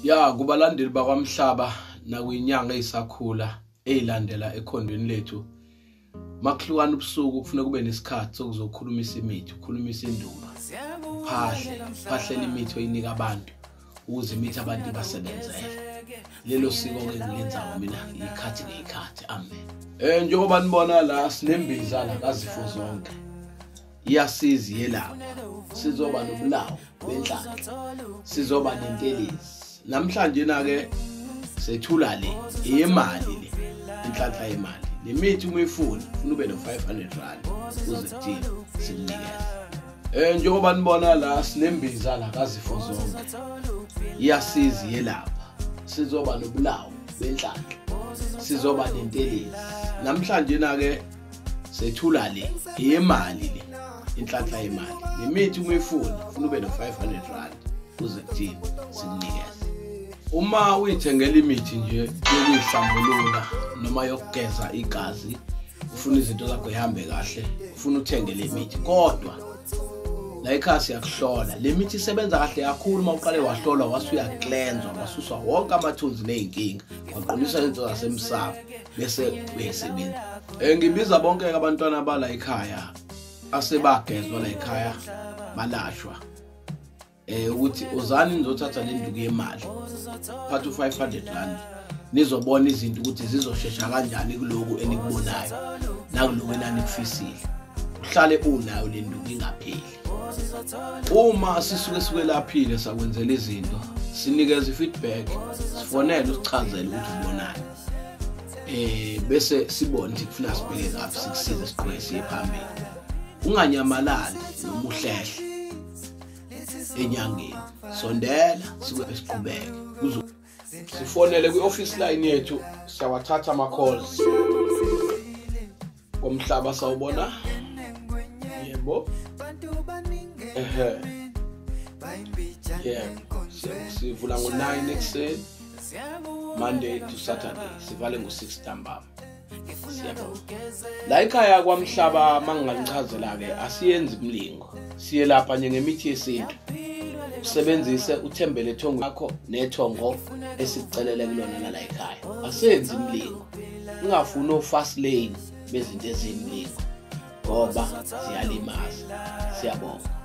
Ya kubalandeli bakwaMhlaba nakuyinyanga ezisakhula ezilandela ekhondweni lethu makuhlukana ubusuku kufanele kube nesikhathi sokuzokhulumisa imithi, ukhulumisa indumba, phahlela imithi oyinika abantu ukuze imithi abantu basebenzele. Lelo siko ke ngilenzayo mina ikhathi ngekhathi. Amen. Njengoba nibona la sinembiza la kaZifo zonke. Iyasiza yelapha. Sizoba nobulawo benhlaka. Sizoba nentelezi. Namhlanje na ke sethula le imali le inhlanhla yemali. Nemithi umuyifuna ufuna ube no500 rand uze kuthini sikunikeza. Njengoba nibona la sinembiza la kaZifo zonke. Iyasiza yelapha. Sizoba nobulawo benhlaka. Sizoba nentelezi. Namhlanje na ke sethula le imali le inhlanhla yemali. Nemithi umuyifuna ufuna ube no500 rand uze kuthini sikunikeza. Uma uyithengela imithi nje yokuyihlambulula noma yokugeza igazi, ufuna izinto zakho zihambe kahle, ufuna uthenge le mithi, kodwa la ekhaya siyakuhlola. Le mithi isebenza kahle kakhulu uma uqale wahlolwa wasuya cleanse, wasuswa wonke amathunzi nezinkinga, waqinisa izinto zasemsamo bese uyasebenza. Ngibiza bonke abantwana bala ekhaya asebagezwa la ekhaya balashwa. Ukuthi uzani nizothatha le nduku yemali phatha u500 rand nizobona izinto ukuthi zizoshesha kanjani kuloku enikubonayo nakuloku enanikufisile. Uhlale unayo le nduku ingapheli. Uma sisuke laphile sakwenzela izinto sinikeza ifeedback, sifonele usichazele ukuthi ubonani. Bese sibone ukuthi kufuna sibheke ngaphi sikusize siqhubeke siye phambili. Unganyamalali noma uhlehle enyangeni. Sondela sibe siqhubeke. Sifonele kwi-office line yethu, siyawathatha ama calls. Komhlaba sawubona. Yebo. Sivula ngo9 ekseni Monday to Saturday, sivale ngo6 ntambama. Siyabonga. La ekhaya kwaMhlaba manginganichazela ke asiyenzi umlingo. Siye lapha ngemithi yesintu. Usebenzise uthembele ethongo lakho nethongo esikucelele kulona la ekhaya. Asenzi umlingo. Ungafuni ofast lane bezinto ezimlingo ngoba ziyalimaza. Siyabonga.